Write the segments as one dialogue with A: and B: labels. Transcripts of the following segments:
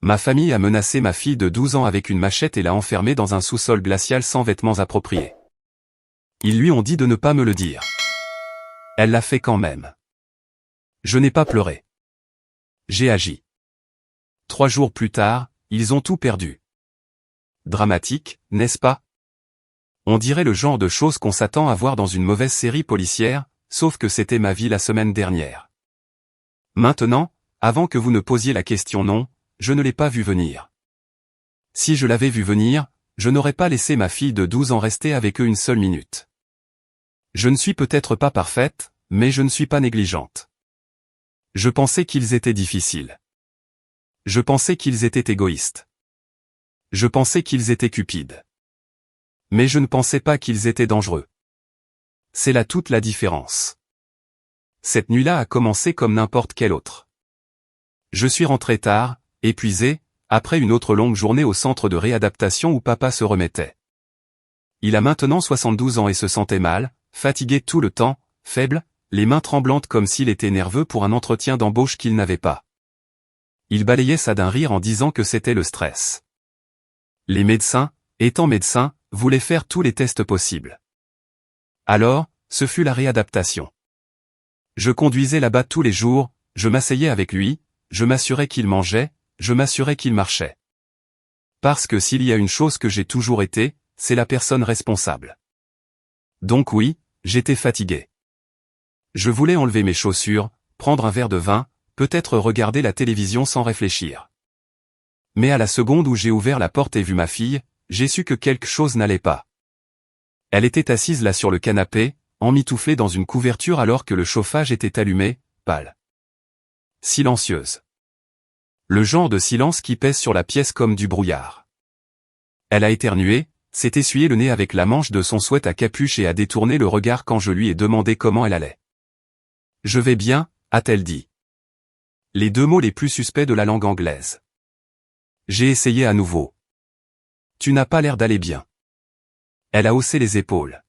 A: Ma famille a menacé ma fille de 12 ans avec une machette et l'a enfermée dans un sous-sol glacial sans vêtements appropriés. Ils lui ont dit de ne pas me le dire. Elle l'a fait quand même. Je n'ai pas pleuré. J'ai agi. 3 jours plus tard, ils ont tout perdu. Dramatique, n'est-ce pas? On dirait le genre de choses qu'on s'attend à voir dans une mauvaise série policière, sauf que c'était ma vie la semaine dernière. Maintenant, avant que vous ne posiez la question non, je ne l'ai pas vu venir. Si je l'avais vu venir, je n'aurais pas laissé ma fille de 12 ans rester avec eux une seule minute. Je ne suis peut-être pas parfaite, mais je ne suis pas négligente. Je pensais qu'ils étaient difficiles. Je pensais qu'ils étaient égoïstes. Je pensais qu'ils étaient cupides. Mais je ne pensais pas qu'ils étaient dangereux. C'est là toute la différence. Cette nuit-là a commencé comme n'importe quelle autre. Je suis rentré tard, épuisé, après une autre longue journée au centre de réadaptation où papa se remettait. Il a maintenant 72 ans et se sentait mal, fatigué tout le temps, faible, les mains tremblantes comme s'il était nerveux pour un entretien d'embauche qu'il n'avait pas. Il balayait ça d'un rire en disant que c'était le stress. Les médecins, étant médecins, voulaient faire tous les tests possibles. Alors, ce fut la réadaptation. Je conduisais là-bas tous les jours, je m'asseyais avec lui, je m'assurais qu'il mangeait, je m'assurais qu'il marchait. Parce que s'il y a une chose que j'ai toujours été, c'est la personne responsable. Donc oui, j'étais fatigué. Je voulais enlever mes chaussures, prendre un verre de vin, peut-être regarder la télévision sans réfléchir. Mais à la seconde où j'ai ouvert la porte et vu ma fille, j'ai su que quelque chose n'allait pas. Elle était assise là sur le canapé, emmitouflée dans une couverture alors que le chauffage était allumé, pâle. Silencieuse. Le genre de silence qui pèse sur la pièce comme du brouillard. Elle a éternué, s'est essuyé le nez avec la manche de son sweat à capuche et a détourné le regard quand je lui ai demandé comment elle allait. « Je vais bien », a-t-elle dit. Les 2 mots les plus suspects de la langue anglaise. J'ai essayé à nouveau. « Tu n'as pas l'air d'aller bien. » Elle a haussé les épaules.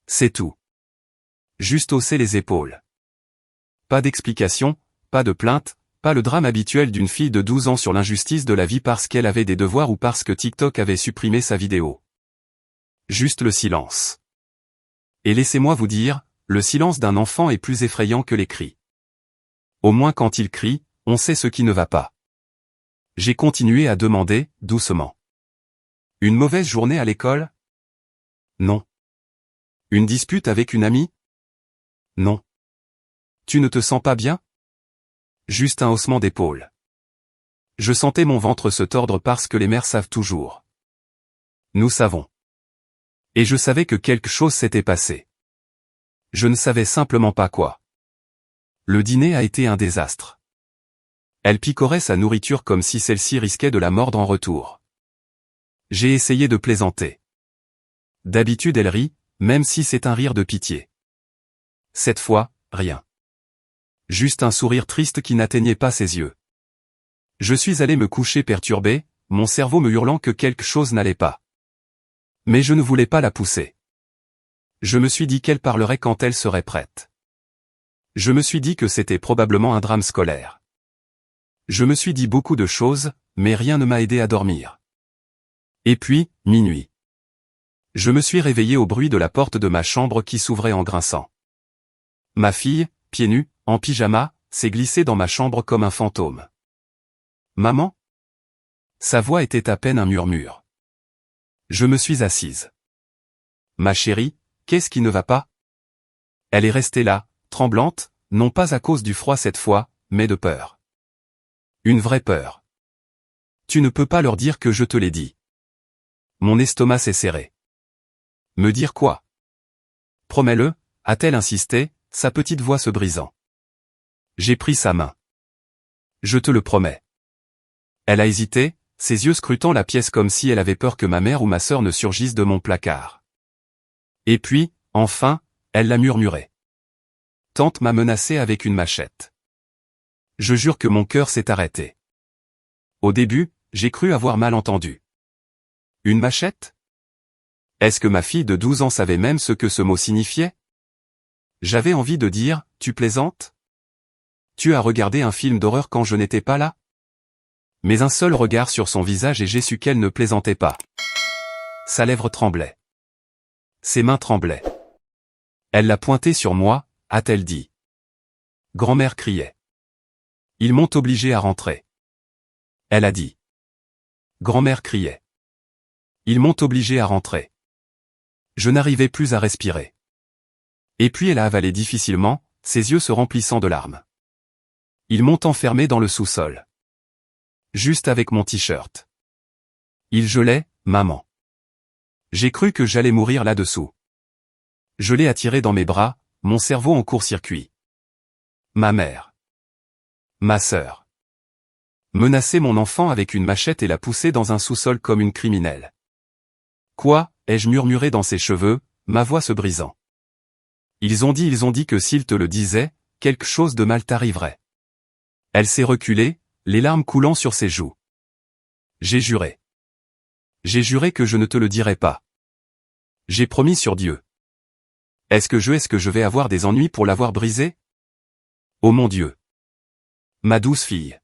A: C'est tout. Juste hausser les épaules. Pas d'explication, pas de plainte, pas le drame habituel d'une fille de 12 ans sur l'injustice de la vie parce qu'elle avait des devoirs ou parce que TikTok avait supprimé sa vidéo. Juste le silence. Et laissez-moi vous dire, le silence d'un enfant est plus effrayant que les cris. Au moins quand il crie, on sait ce qui ne va pas. J'ai continué à demander, doucement. Une mauvaise journée à l'école? Non. Une dispute avec une amie? Non. Tu ne te sens pas bien? Juste un haussement d'épaule. Je sentais mon ventre se tordre parce que les mères savent toujours. Nous savons. Et je savais que quelque chose s'était passé. Je ne savais simplement pas quoi. Le dîner a été un désastre. Elle picorait sa nourriture comme si celle-ci risquait de la mordre en retour. J'ai essayé de plaisanter. D'habitude elle rit, même si c'est un rire de pitié. Cette fois, rien. Juste un sourire triste qui n'atteignait pas ses yeux. Je suis allé me coucher perturbé, mon cerveau me hurlant que quelque chose n'allait pas. Mais je ne voulais pas la pousser. Je me suis dit qu'elle parlerait quand elle serait prête. Je me suis dit que c'était probablement un drame scolaire. Je me suis dit beaucoup de choses, mais rien ne m'a aidé à dormir. Et puis, minuit. Je me suis réveillé au bruit de la porte de ma chambre qui s'ouvrait en grinçant. Ma fille, pieds nus, en pyjama, s'est glissée dans ma chambre comme un fantôme. Maman? Sa voix était à peine un murmure. Je me suis assise. Ma chérie, qu'est-ce qui ne va pas? Elle est restée là, tremblante, non pas à cause du froid cette fois, mais de peur. Une vraie peur. Tu ne peux pas leur dire que je te l'ai dit. Mon estomac s'est serré. Me dire quoi? Promets-le, a-t-elle insisté, sa petite voix se brisant. J'ai pris sa main. Je te le promets. Elle a hésité, ses yeux scrutant la pièce comme si elle avait peur que ma mère ou ma sœur ne surgissent de mon placard. Et puis, enfin, elle l'a murmuré. Tante m'a menacé avec une machette. Je jure que mon cœur s'est arrêté. Au début, j'ai cru avoir mal entendu. Une machette? Est-ce que ma fille de 12 ans savait même ce que ce mot signifiait? J'avais envie de dire, tu plaisantes? Tu as regardé un film d'horreur quand je n'étais pas là? Mais un seul regard sur son visage et j'ai su qu'elle ne plaisantait pas. Sa lèvre tremblait. Ses mains tremblaient. Elle l'a pointé sur moi, a-t-elle dit. Grand-mère criait. Ils m'ont obligé à rentrer. Elle a dit. Grand-mère criait. Ils m'ont obligé à rentrer. Je n'arrivais plus à respirer. Et puis elle a avalé difficilement, ses yeux se remplissant de larmes. Ils m'ont enfermé dans le sous-sol. Juste avec mon t-shirt. Il gelait, maman. J'ai cru que j'allais mourir là-dessous. Je l'ai attiré dans mes bras, mon cerveau en court-circuit. Ma mère. Ma sœur. Menacer mon enfant avec une machette et la pousser dans un sous-sol comme une criminelle. Quoi, ai-je murmuré dans ses cheveux, ma voix se brisant. Ils ont dit que s'ils te le disaient, quelque chose de mal t'arriverait. Elle s'est reculée, les larmes coulant sur ses joues. J'ai juré. J'ai juré que je ne te le dirais pas. J'ai promis sur Dieu. Est-ce que je vais avoir des ennuis pour l'avoir brisé? Oh mon Dieu. Ma douce fille.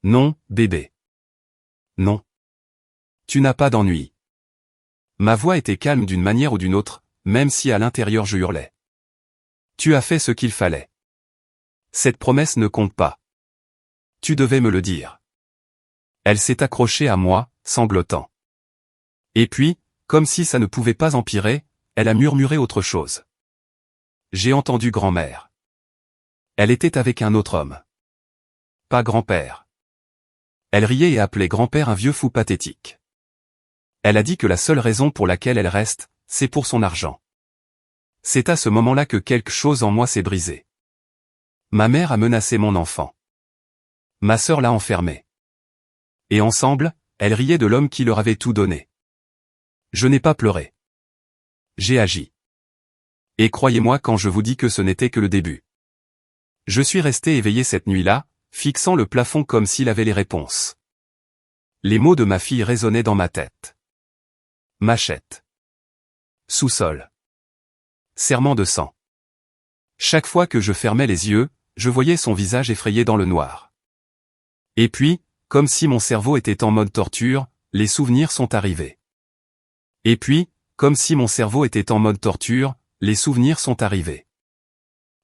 A: Non, bébé. Non. Tu n'as pas d'ennui. Ma voix était calme d'une manière ou d'une autre, même si à l'intérieur je hurlais. Tu as fait ce qu'il fallait. Cette promesse ne compte pas. Tu devais me le dire. Elle s'est accrochée à moi, sanglotant. Et puis, comme si ça ne pouvait pas empirer, elle a murmuré autre chose. J'ai entendu grand-mère. Elle était avec un autre homme. Pas grand-père. Elle riait et appelait grand-père un vieux fou pathétique. Elle a dit que la seule raison pour laquelle elle reste, c'est pour son argent. C'est à ce moment-là que quelque chose en moi s'est brisé. Ma mère a menacé mon enfant. Ma sœur l'a enfermé. Et ensemble, elles riaient de l'homme qui leur avait tout donné. Je n'ai pas pleuré. J'ai agi. Et croyez-moi quand je vous dis que ce n'était que le début. Je suis resté éveillé cette nuit-là, fixant le plafond comme s'il avait les réponses. Les mots de ma fille résonnaient dans ma tête. Machette. Sous-sol. Serment de sang. Chaque fois que je fermais les yeux, je voyais son visage effrayé dans le noir. Et puis, comme si mon cerveau était en mode torture, les souvenirs sont arrivés. Et puis, comme si mon cerveau était en mode torture, les souvenirs sont arrivés.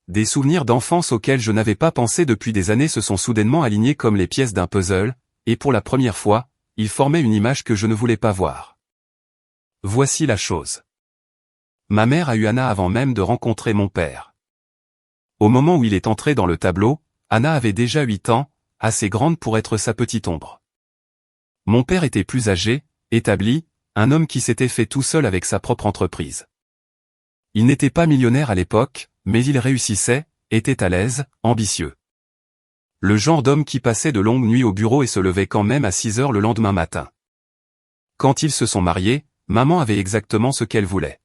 A: Des souvenirs d'enfance auxquels je n'avais pas pensé depuis des années se sont soudainement alignés comme les pièces d'un puzzle, et pour la première fois, ils formaient une image que je ne voulais pas voir. Voici la chose. Ma mère a eu Anna avant même de rencontrer mon père. Au moment où il est entré dans le tableau, Anna avait déjà 8 ans, assez grande pour être sa petite ombre. Mon père était plus âgé, établi, un homme qui s'était fait tout seul avec sa propre entreprise. Il n'était pas millionnaire à l'époque, mais il réussissait, était à l'aise, ambitieux. Le genre d'homme qui passait de longues nuits au bureau et se levait quand même à 6 heures le lendemain matin. Quand ils se sont mariés, maman avait exactement ce qu'elle voulait.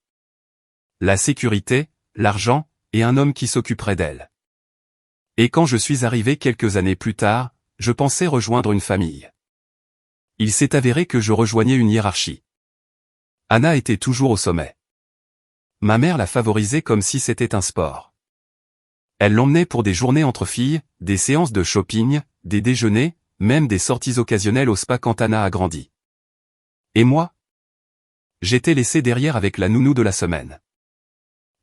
A: La sécurité, l'argent, et un homme qui s'occuperait d'elle. Et quand je suis arrivé quelques années plus tard, je pensais rejoindre une famille. Il s'est avéré que je rejoignais une hiérarchie. Anna était toujours au sommet. Ma mère la favorisait comme si c'était un sport. Elle l'emmenait pour des journées entre filles, des séances de shopping, des déjeuners, même des sorties occasionnelles au spa quand Anna a grandi. Et moi? J'étais laissé derrière avec la nounou de la semaine.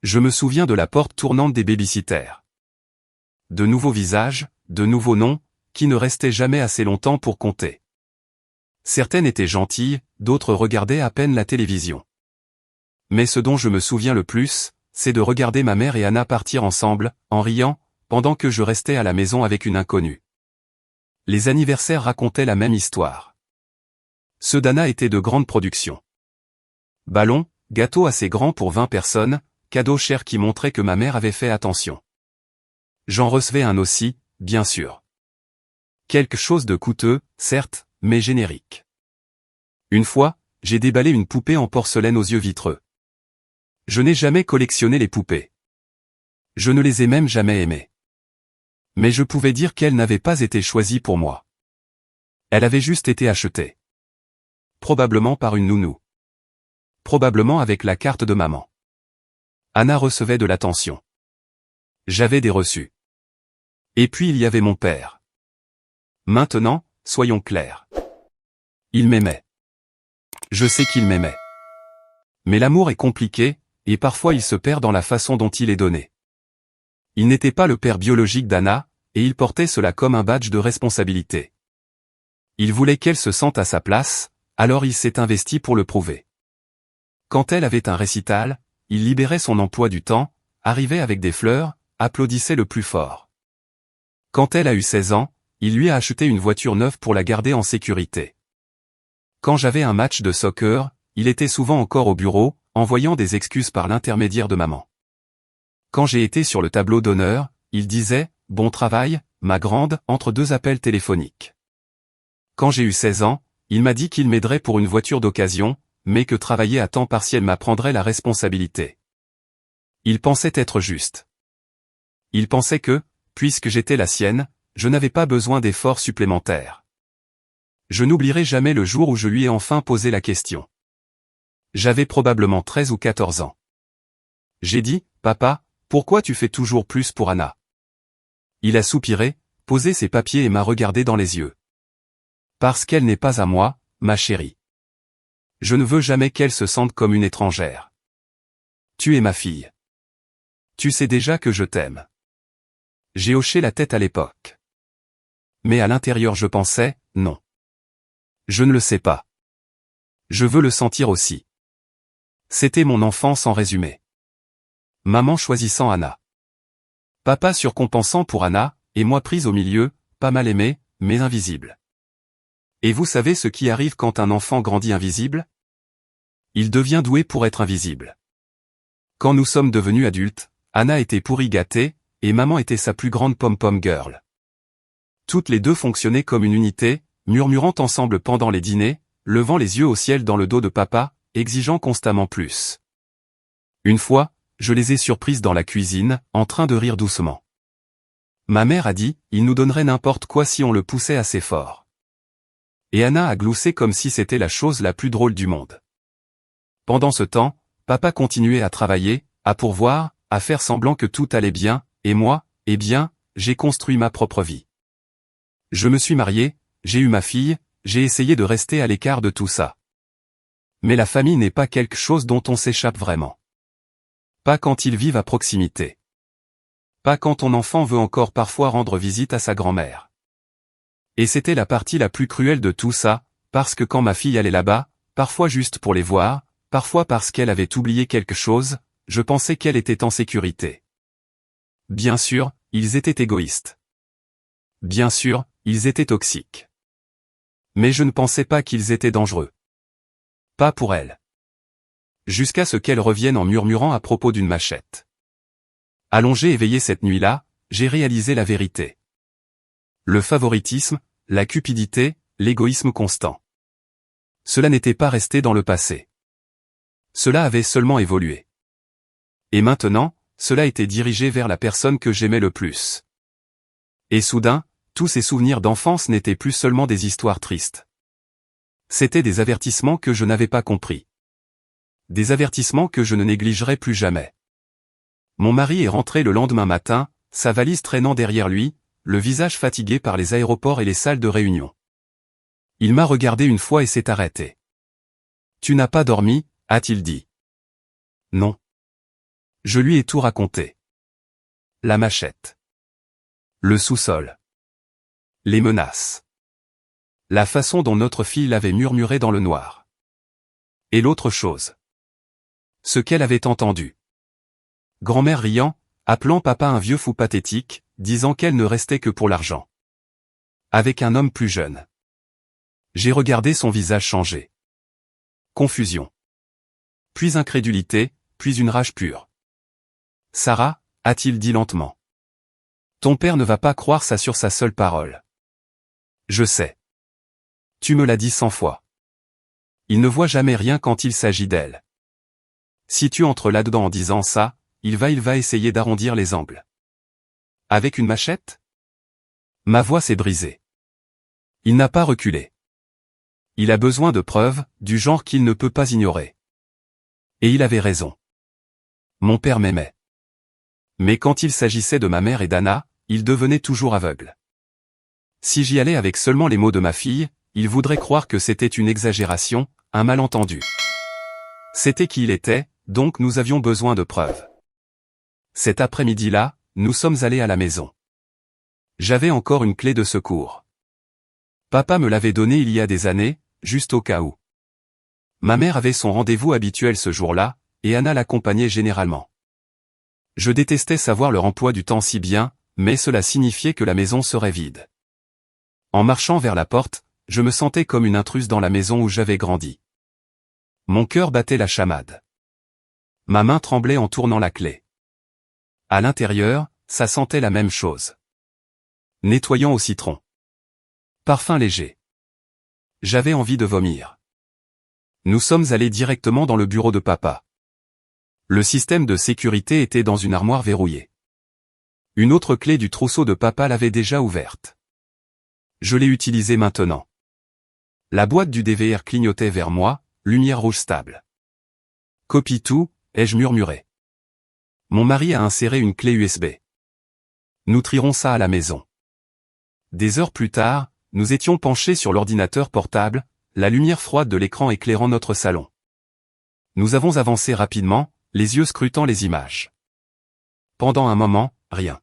A: Je me souviens de la porte tournante des baby-sitters. De nouveaux visages, de nouveaux noms, qui ne restaient jamais assez longtemps pour compter. Certaines étaient gentilles, d'autres regardaient à peine la télévision. Mais ce dont je me souviens le plus, c'est de regarder ma mère et Anna partir ensemble, en riant, pendant que je restais à la maison avec une inconnue. Les anniversaires racontaient la même histoire. Ceux d'Anna étaient de grande production. Ballons, gâteaux assez grands pour 20 personnes, cadeaux chers qui montraient que ma mère avait fait attention. J'en recevais un aussi, bien sûr. Quelque chose de coûteux, certes, mais générique. Une fois, j'ai déballé une poupée en porcelaine aux yeux vitreux. Je n'ai jamais collectionné les poupées. Je ne les ai même jamais aimées. Mais je pouvais dire qu'elle n'avait pas été choisie pour moi. Elle avait juste été achetée. Probablement par une nounou. Probablement avec la carte de maman. Anna recevait de l'attention. J'avais des reçus. Et puis il y avait mon père. Maintenant, soyons clairs. Il m'aimait. Je sais qu'il m'aimait. Mais l'amour est compliqué, et parfois il se perd dans la façon dont il est donné. Il n'était pas le père biologique d'Anna, et il portait cela comme un badge de responsabilité. Il voulait qu'elle se sente à sa place, alors il s'est investi pour le prouver. Quand elle avait un récital, il libérait son emploi du temps, arrivait avec des fleurs, applaudissait le plus fort. Quand elle a eu 16 ans, il lui a acheté une voiture neuve pour la garder en sécurité. Quand j'avais un match de soccer, il était souvent encore au bureau, envoyant des excuses par l'intermédiaire de maman. Quand j'ai été sur le tableau d'honneur, il disait « Bon travail, ma grande » entre 2 appels téléphoniques. Quand j'ai eu 16 ans, il m'a dit qu'il m'aiderait pour une voiture d'occasion, mais que travailler à temps partiel m'apprendrait la responsabilité. Il pensait être juste. Il pensait que, puisque j'étais la sienne, je n'avais pas besoin d'efforts supplémentaires. Je n'oublierai jamais le jour où je lui ai enfin posé la question. J'avais probablement 13 ou 14 ans. J'ai dit, « Papa, pourquoi tu fais toujours plus pour Anna ?» Il a soupiré, posé ses papiers et m'a regardé dans les yeux. « Parce qu'elle n'est pas à moi, ma chérie. Je ne veux jamais qu'elle se sente comme une étrangère. Tu es ma fille. Tu sais déjà que je t'aime. » J'ai hoché la tête à l'époque. Mais à l'intérieur je pensais, non. Je ne le sais pas. Je veux le sentir aussi. C'était mon enfance en résumé. Maman choisissant Anna. Papa surcompensant pour Anna, et moi prise au milieu, pas mal aimée, mais invisible. Et vous savez ce qui arrive quand un enfant grandit invisible? Il devient doué pour être invisible. Quand nous sommes devenus adultes, Anna était pourri gâtée, et maman était sa plus grande pom-pom girl. Toutes les deux fonctionnaient comme une unité, murmurant ensemble pendant les dîners, levant les yeux au ciel dans le dos de papa, exigeant constamment plus. Une fois, je les ai surprises dans la cuisine, en train de rire doucement. Ma mère a dit, il nous donnerait n'importe quoi si on le poussait assez fort. Et Anna a gloussé comme si c'était la chose la plus drôle du monde. Pendant ce temps, papa continuait à travailler, à pourvoir, à faire semblant que tout allait bien, et moi, eh bien, j'ai construit ma propre vie. Je me suis marié, j'ai eu ma fille, j'ai essayé de rester à l'écart de tout ça. Mais la famille n'est pas quelque chose dont on s'échappe vraiment. Pas quand ils vivent à proximité. Pas quand ton enfant veut encore parfois rendre visite à sa grand-mère. Et c'était la partie la plus cruelle de tout ça, parce que quand ma fille allait là-bas, parfois juste pour les voir, parfois parce qu'elle avait oublié quelque chose, je pensais qu'elle était en sécurité. Bien sûr, ils étaient égoïstes. Bien sûr, ils étaient toxiques. Mais je ne pensais pas qu'ils étaient dangereux. Pas pour elle. Jusqu'à ce qu'elle revienne en murmurant à propos d'une machette. Allongé éveillé cette nuit-là, j'ai réalisé la vérité. Le favoritisme, la cupidité, l'égoïsme constant. Cela n'était pas resté dans le passé. Cela avait seulement évolué. Et maintenant, cela était dirigé vers la personne que j'aimais le plus. Et soudain, tous ces souvenirs d'enfance n'étaient plus seulement des histoires tristes. C'étaient des avertissements que je n'avais pas compris. Des avertissements que je ne négligerai plus jamais. Mon mari est rentré le lendemain matin, sa valise traînant derrière lui, le visage fatigué par les aéroports et les salles de réunion. Il m'a regardé une fois et s'est arrêté. « Tu n'as pas dormi ?» a-t-il dit. « Non. » Je lui ai tout raconté. La machette. Le sous-sol. Les menaces. La façon dont notre fille l'avait murmuré dans le noir. Et l'autre chose. Ce qu'elle avait entendu. Grand-mère riant, appelant papa un vieux fou pathétique, disant qu'elle ne restait que pour l'argent. Avec un homme plus jeune. J'ai regardé son visage changer. Confusion. Puis incrédulité, puis une rage pure. « Sarah » a-t-il dit lentement. « Ton père ne va pas croire ça sur sa seule parole. » Je sais. Tu me l'as dit 100 fois. Il ne voit jamais rien quand il s'agit d'elle. Si tu entres là-dedans en disant ça, il va essayer d'arrondir les angles. Avec une machette? Ma voix s'est brisée. Il n'a pas reculé. Il a besoin de preuves, du genre qu'il ne peut pas ignorer. Et il avait raison. Mon père m'aimait. Mais quand il s'agissait de ma mère et d'Anna, il devenait toujours aveugle. Si j'y allais avec seulement les mots de ma fille, il voudrait croire que c'était une exagération, un malentendu. C'était qui il était, donc nous avions besoin de preuves. Cet après-midi-là, nous sommes allés à la maison. J'avais encore une clé de secours. Papa me l'avait donnée il y a des années, juste au cas où. Ma mère avait son rendez-vous habituel ce jour-là, et Anna l'accompagnait généralement. Je détestais savoir leur emploi du temps si bien, mais cela signifiait que la maison serait vide. En marchant vers la porte, je me sentais comme une intruse dans la maison où j'avais grandi. Mon cœur battait la chamade. Ma main tremblait en tournant la clé. À l'intérieur, ça sentait la même chose. Nettoyant au citron. Parfum léger. J'avais envie de vomir. Nous sommes allés directement dans le bureau de papa. Le système de sécurité était dans une armoire verrouillée. Une autre clé du trousseau de papa l'avait déjà ouverte. Je l'ai utilisée maintenant. La boîte du DVR clignotait vers moi, lumière rouge stable. Copie tout, ai-je murmuré. Mon mari a inséré une clé USB. Nous trierons ça à la maison. Des heures plus tard, nous étions penchés sur l'ordinateur portable, la lumière froide de l'écran éclairant notre salon. Nous avons avancé rapidement, les yeux scrutant les images. Pendant un moment, rien.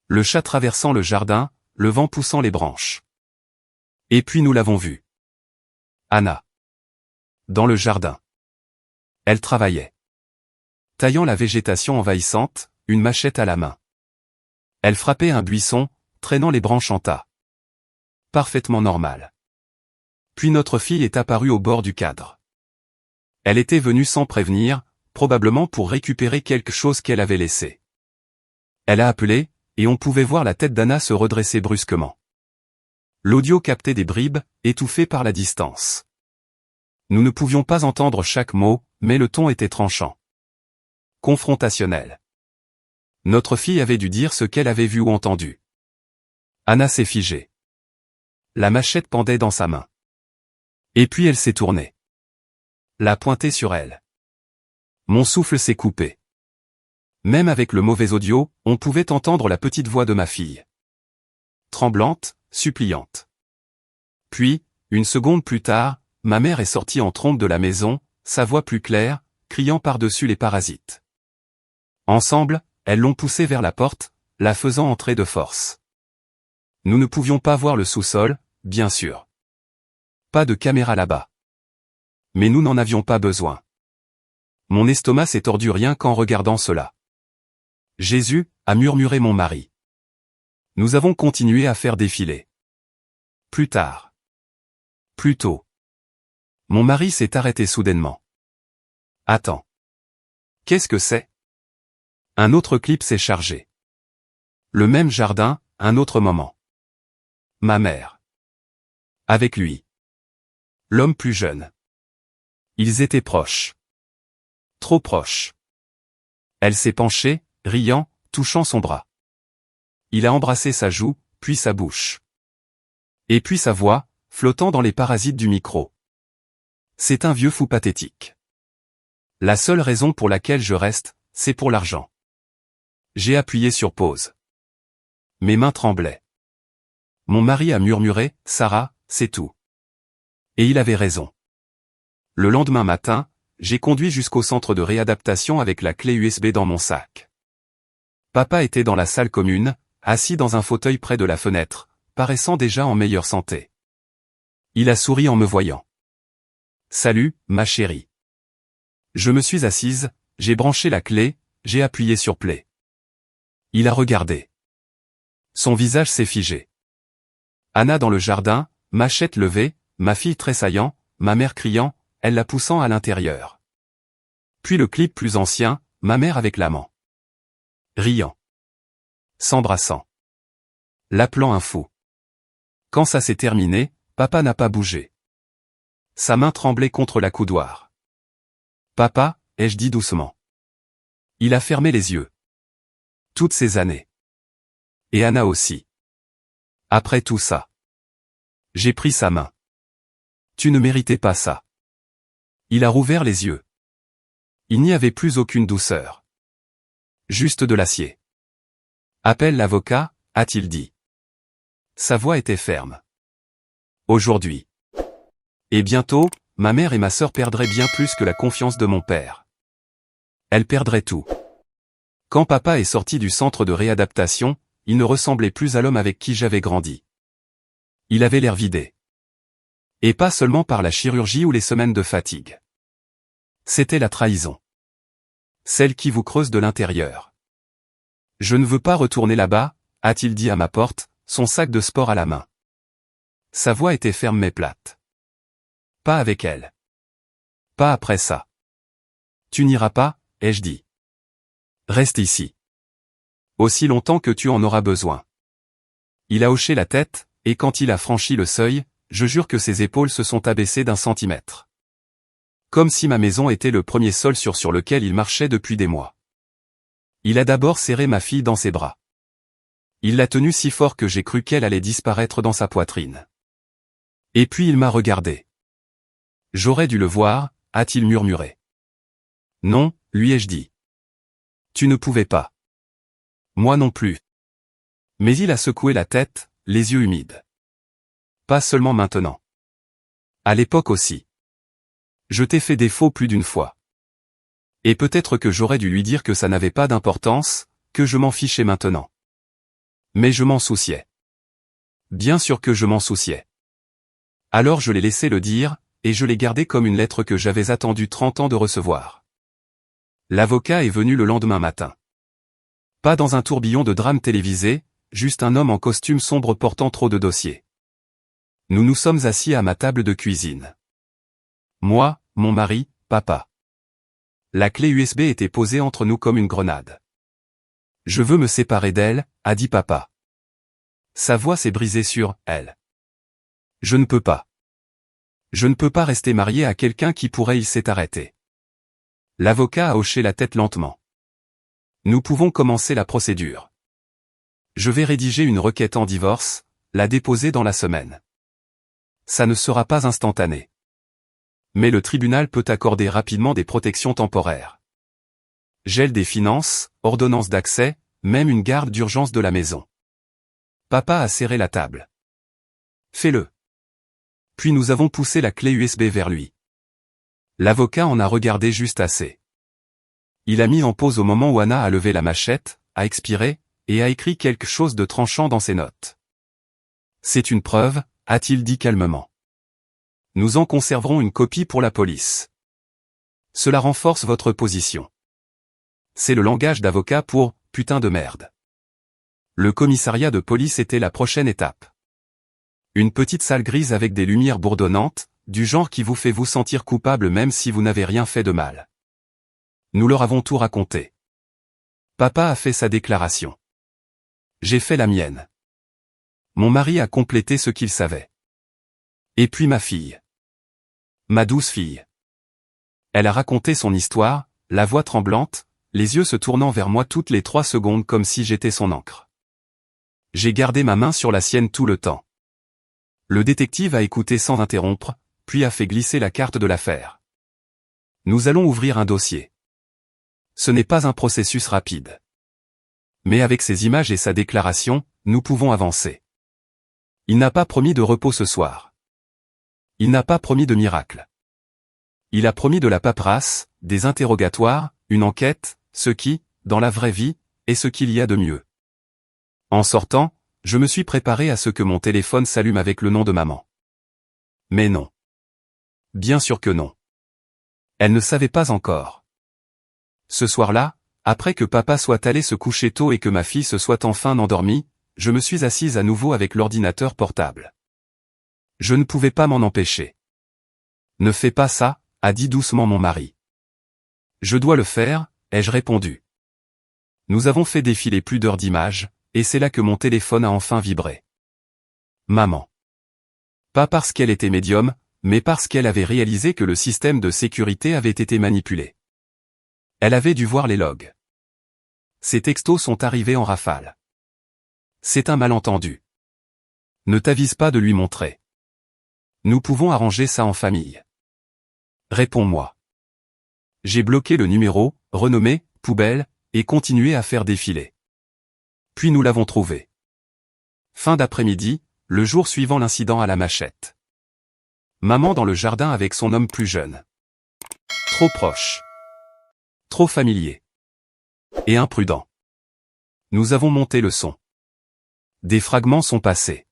A: Le chat traversant le jardin, le vent poussant les branches. Et puis nous l'avons vue. Anna. Dans le jardin. Elle travaillait. Taillant la végétation envahissante, une machette à la main. Elle frappait un buisson, traînant les branches en tas. Parfaitement normal. Puis notre fille est apparue au bord du cadre. Elle était venue sans prévenir, probablement pour récupérer quelque chose qu'elle avait laissé. Elle a appelé, et on pouvait voir la tête d'Anna se redresser brusquement. L'audio captait des bribes, étouffées par la distance. Nous ne pouvions pas entendre chaque mot, mais le ton était tranchant. Confrontationnel. Notre fille avait dû dire ce qu'elle avait vu ou entendu. Anna s'est figée. La machette pendait dans sa main. Et puis elle s'est tournée. La pointée sur elle. Mon souffle s'est coupé. Même avec le mauvais audio, on pouvait entendre la petite voix de ma fille. Tremblante, suppliante. Puis, une seconde plus tard, ma mère est sortie en trombe de la maison, sa voix plus claire, criant par-dessus les parasites. Ensemble, elles l'ont poussée vers la porte, la faisant entrer de force. Nous ne pouvions pas voir le sous-sol, bien sûr. Pas de caméra là-bas. Mais nous n'en avions pas besoin. Mon estomac s'est tordu rien qu'en regardant cela. Jésus, a murmuré mon mari. Nous avons continué à faire défiler. Plus tard. Plus tôt. Mon mari s'est arrêté soudainement. Attends. Qu'est-ce que c'est? Un autre clip s'est chargé. Le même jardin, un autre moment. Ma mère. Avec lui. L'homme plus jeune. Ils étaient proches. Trop proches. Elle s'est penchée, riant, touchant son bras. Il a embrassé sa joue, puis sa bouche. Et puis sa voix, flottant dans les parasites du micro. C'est un vieux fou pathétique. La seule raison pour laquelle je reste, c'est pour l'argent. J'ai appuyé sur pause. Mes mains tremblaient. Mon mari a murmuré, Sarah, c'est tout. Et il avait raison. Le lendemain matin, j'ai conduit jusqu'au centre de réadaptation avec la clé USB dans mon sac. Papa était dans la salle commune, assis dans un fauteuil près de la fenêtre, paraissant déjà en meilleure santé. Il a souri en me voyant. Salut, ma chérie. Je me suis assise, j'ai branché la clé, j'ai appuyé sur play. Il a regardé. Son visage s'est figé. Anna dans le jardin, machette levée, ma fille tressaillant, ma mère criant, elle la poussant à l'intérieur. Puis le clip plus ancien, ma mère avec l'amant. Riant. S'embrassant. L'appelant un fou. Quand ça s'est terminé, papa n'a pas bougé. Sa main tremblait contre la coudoir. Papa, ai-je dit doucement. Il a fermé les yeux. Toutes ces années. Et Anna aussi. Après tout ça. J'ai pris sa main. Tu ne méritais pas ça. Il a rouvert les yeux. Il n'y avait plus aucune douceur. Juste de l'acier. Appelle l'avocat, a-t-il dit. Sa voix était ferme. Aujourd'hui. Et bientôt, ma mère et ma sœur perdraient bien plus que la confiance de mon père. Elles perdraient tout. Quand papa est sorti du centre de réadaptation, il ne ressemblait plus à l'homme avec qui j'avais grandi. Il avait l'air vidé. Et pas seulement par la chirurgie ou les semaines de fatigue. C'était la trahison. Celle qui vous creuse de l'intérieur. Je ne veux pas retourner là-bas, a-t-il dit à ma porte, son sac de sport à la main. Sa voix était ferme mais plate. Pas avec elle. Pas après ça. Tu n'iras pas, ai-je dit. Reste ici. Aussi longtemps que tu en auras besoin. Il a hoché la tête, et quand il a franchi le seuil, je jure que ses épaules se sont abaissées d'1 centimètre. Comme si ma maison était le premier sol sur lequel il marchait depuis des mois. Il a d'abord serré ma fille dans ses bras. Il l'a tenue si fort que j'ai cru qu'elle allait disparaître dans sa poitrine. Et puis il m'a regardé. J'aurais dû le voir, a-t-il murmuré. Non, lui ai-je dit. Tu ne pouvais pas. Moi non plus. Mais il a secoué la tête, les yeux humides. Pas seulement maintenant. À l'époque aussi. Je t'ai fait défaut plus d'une fois. Et peut-être que j'aurais dû lui dire que ça n'avait pas d'importance, que je m'en fichais maintenant. Mais je m'en souciais. Bien sûr que je m'en souciais. Alors je l'ai laissé le dire, et je l'ai gardé comme une lettre que j'avais attendu 30 ans de recevoir. L'avocat est venu le lendemain matin. Pas dans un tourbillon de drames télévisés, juste un homme en costume sombre portant trop de dossiers. Nous nous sommes assis à ma table de cuisine. Moi, mon mari, papa. La clé USB était posée entre nous comme une grenade. Je veux me séparer d'elle, a dit papa. Sa voix s'est brisée sur « elle ». Je ne peux pas. Je ne peux pas rester marié à quelqu'un qui pourrait il s'est arrêté. L'avocat a hoché la tête lentement. Nous pouvons commencer la procédure. Je vais rédiger une requête en divorce, la déposer dans la semaine. Ça ne sera pas instantané. Mais le tribunal peut accorder rapidement des protections temporaires. Gel des finances, ordonnance d'accès, même une garde d'urgence de la maison. Papa a serré la table. Fais-le. Puis nous avons poussé la clé USB vers lui. L'avocat en a regardé juste assez. Il a mis en pause au moment où Anna a levé la machette, a expiré, et a écrit quelque chose de tranchant dans ses notes. C'est une preuve, a-t-il dit calmement. Nous en conserverons une copie pour la police. Cela renforce votre position. C'est le langage d'avocat pour « putain de merde ». Le commissariat de police était la prochaine étape. Une petite salle grise avec des lumières bourdonnantes, du genre qui vous fait vous sentir coupable même si vous n'avez rien fait de mal. Nous leur avons tout raconté. Papa a fait sa déclaration. J'ai fait la mienne. Mon mari a complété ce qu'il savait. Et puis ma fille. Ma douce fille. Elle a raconté son histoire, la voix tremblante, les yeux se tournant vers moi toutes les 3 secondes comme si j'étais son encre. J'ai gardé ma main sur la sienne tout le temps. Le détective a écouté sans interrompre, puis a fait glisser la carte de l'affaire. Nous allons ouvrir un dossier. Ce n'est pas un processus rapide. Mais avec ses images et sa déclaration, nous pouvons avancer. Il n'a pas promis de repos ce soir. Il n'a pas promis de miracle. Il a promis de la paperasse, des interrogatoires, une enquête, ce qui, dans la vraie vie, est ce qu'il y a de mieux. En sortant, je me suis préparé à ce que mon téléphone s'allume avec le nom de maman. Mais non. Bien sûr que non. Elle ne savait pas encore. Ce soir-là, après que papa soit allé se coucher tôt et que ma fille se soit enfin endormie, je me suis assise à nouveau avec l'ordinateur portable. Je ne pouvais pas m'en empêcher. Ne fais pas ça, a dit doucement mon mari. Je dois le faire, ai-je répondu. Nous avons fait défiler plus d'heures d'images, et c'est là que mon téléphone a enfin vibré. Maman. Pas parce qu'elle était médium, mais parce qu'elle avait réalisé que le système de sécurité avait été manipulé. Elle avait dû voir les logs. Ces textos sont arrivés en rafale. C'est un malentendu. Ne t'avise pas de lui montrer. Nous pouvons arranger ça en famille. Réponds-moi. J'ai bloqué le numéro, renommé, poubelle, et continué à faire défiler. Puis nous l'avons trouvé. Fin d'après-midi, le jour suivant l'incident à la machette. Maman dans le jardin avec son homme plus jeune. Trop proche. Trop familier. Et imprudent. Nous avons monté le son. Des fragments sont passés.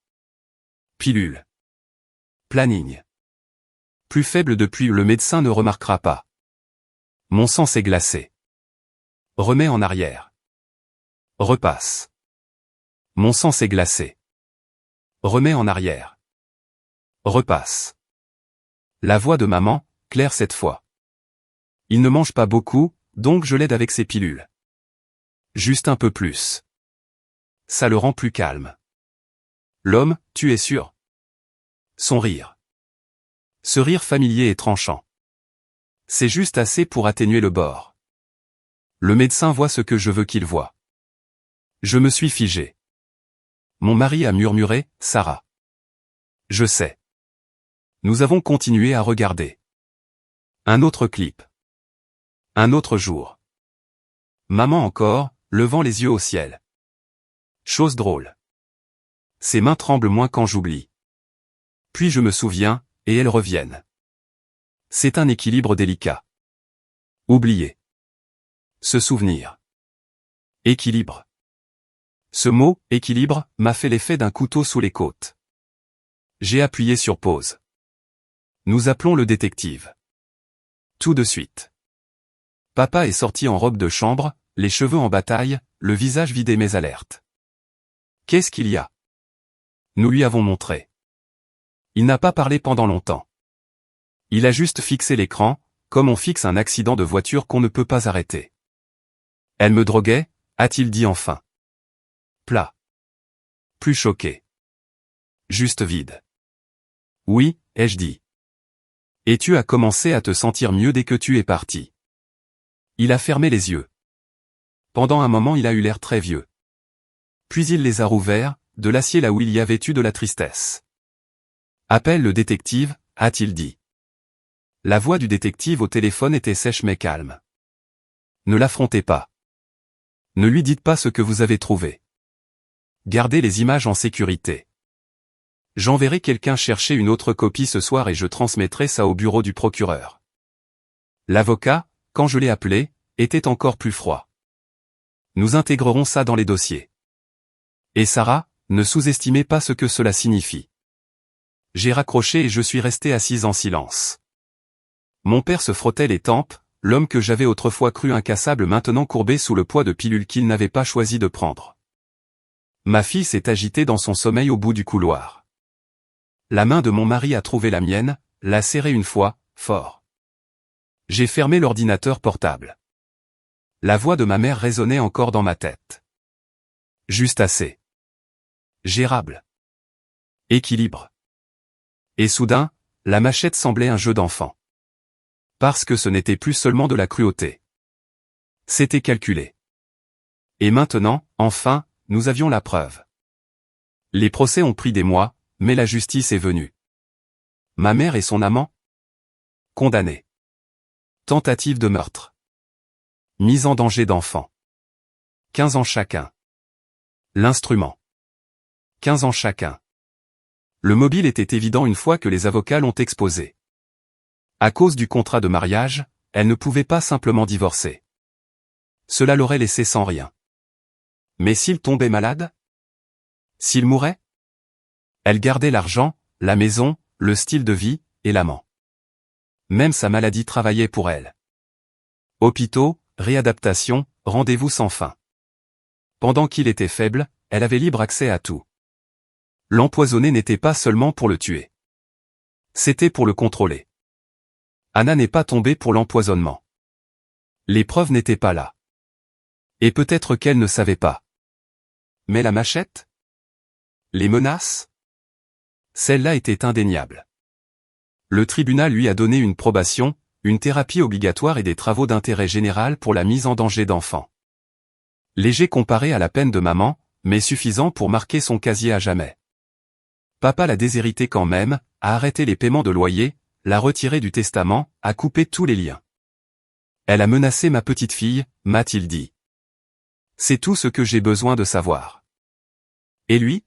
A: Pilule. Planning. Plus faible depuis, le médecin ne remarquera pas. Mon sang s'est glacé. Remets en arrière. Repasse. Mon sang s'est glacé. Remets en arrière. Repasse. La voix de maman, claire cette fois. Il ne mange pas beaucoup, donc je l'aide avec ses pilules. Juste un peu plus. Ça le rend plus calme. L'homme, tu es sûr? Son rire. Ce rire familier et tranchant. C'est juste assez pour atténuer le bord. Le médecin voit ce que je veux qu'il voie. Je me suis figé. Mon mari a murmuré, Sarah. Je sais. Nous avons continué à regarder. Un autre clip. Un autre jour. Maman encore, levant les yeux au ciel. Chose drôle. Ses mains tremblent moins quand j'oublie. Puis je me souviens, et elles reviennent. C'est un équilibre délicat. Oublier. Se souvenir. Équilibre. Ce mot, équilibre, m'a fait l'effet d'un couteau sous les côtes. J'ai appuyé sur pause. Nous appelons le détective. Tout de suite. Papa est sorti en robe de chambre, les cheveux en bataille, le visage vidé mais alerte. Qu'est-ce qu'il y a? Nous lui avons montré. Il n'a pas parlé pendant longtemps. Il a juste fixé l'écran, comme on fixe un accident de voiture qu'on ne peut pas arrêter. Elle me droguait, a-t-il dit enfin. Plat. Plus choqué. Juste vide. Oui, ai-je dit. Et tu as commencé à te sentir mieux dès que tu es parti. Il a fermé les yeux. Pendant un moment il a eu l'air très vieux. Puis il les a rouverts, de l'acier là où il y avait eu de la tristesse. Appelle le détective, a-t-il dit. La voix du détective au téléphone était sèche mais calme. Ne l'affrontez pas. Ne lui dites pas ce que vous avez trouvé. Gardez les images en sécurité. J'enverrai quelqu'un chercher une autre copie ce soir et je transmettrai ça au bureau du procureur. L'avocat, quand je l'ai appelé, était encore plus froid. Nous intégrerons ça dans les dossiers. Et Sarah, ne sous-estimez pas ce que cela signifie. J'ai raccroché et je suis resté assise en silence. Mon père se frottait les tempes, l'homme que j'avais autrefois cru incassable maintenant courbé sous le poids de pilules qu'il n'avait pas choisi de prendre. Ma fille s'est agitée dans son sommeil au bout du couloir. La main de mon mari a trouvé la mienne, l'a serrée une fois, fort. J'ai fermé l'ordinateur portable. La voix de ma mère résonnait encore dans ma tête. Juste assez. Gérable. Équilibre. Et soudain, la machette semblait un jeu d'enfant. Parce que ce n'était plus seulement de la cruauté. C'était calculé. Et maintenant, enfin, nous avions la preuve. Les procès ont pris des mois, mais la justice est venue. Ma mère et son amant? Condamnés. Tentative de meurtre. Mise en danger d'enfant. 15 ans chacun. L'instrument. 15 ans chacun. Le mobile était évident une fois que les avocats l'ont exposé. À cause du contrat de mariage, elle ne pouvait pas simplement divorcer. Cela l'aurait laissé sans rien. Mais s'il tombait malade? S'il mourait? Elle gardait l'argent, la maison, le style de vie, et l'amant. Même sa maladie travaillait pour elle. Hôpitaux, réadaptation, rendez-vous sans fin. Pendant qu'il était faible, elle avait libre accès à tout. L'empoisonner n'était pas seulement pour le tuer. C'était pour le contrôler. Anna n'est pas tombée pour l'empoisonnement. Les preuves n'étaient pas là. Et peut-être qu'elle ne savait pas. Mais la machette? Les menaces? Celle-là était indéniable. Le tribunal lui a donné une probation, une thérapie obligatoire et des travaux d'intérêt général pour la mise en danger d'enfants. Léger comparé à la peine de maman, mais suffisant pour marquer son casier à jamais. Papa l'a déshérité quand même, a arrêté les paiements de loyer, l'a retiré du testament, a coupé tous les liens. Elle a menacé ma petite fille, m'a-t-il dit. C'est tout ce que j'ai besoin de savoir. Et lui?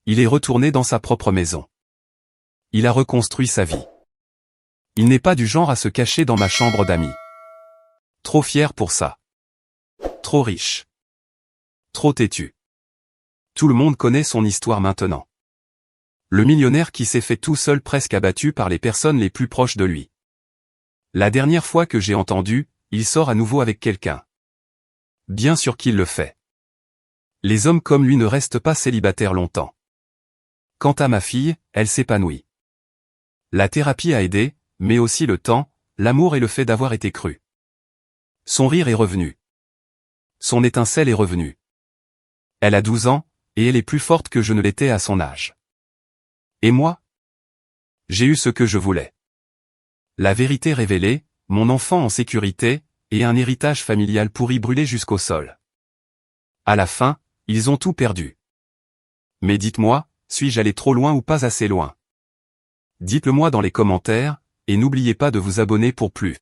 A: Il est retourné dans sa propre maison. Il a reconstruit sa vie. Il n'est pas du genre à se cacher dans ma chambre d'amis. Trop fier pour ça. Trop riche. Trop têtu. Tout le monde connaît son histoire maintenant. Le millionnaire qui s'est fait tout seul presque abattu par les personnes les plus proches de lui. La dernière fois que j'ai entendu, il sort à nouveau avec quelqu'un. Bien sûr qu'il le fait. Les hommes comme lui ne restent pas célibataires longtemps. Quant à ma fille, elle s'épanouit. La thérapie a aidé, mais aussi le temps, l'amour et le fait d'avoir été cru. Son rire est revenu. Son étincelle est revenue. Elle a 12 ans, et elle est plus forte que je ne l'étais à son âge. Et moi? J'ai eu ce que je voulais. La vérité révélée, mon enfant en sécurité, et un héritage familial pourri brûlé jusqu'au sol. À la fin, ils ont tout perdu. Mais dites-moi, suis-je allé trop loin ou pas assez loin? Dites-le moi dans les commentaires, et n'oubliez pas de vous abonner pour plus.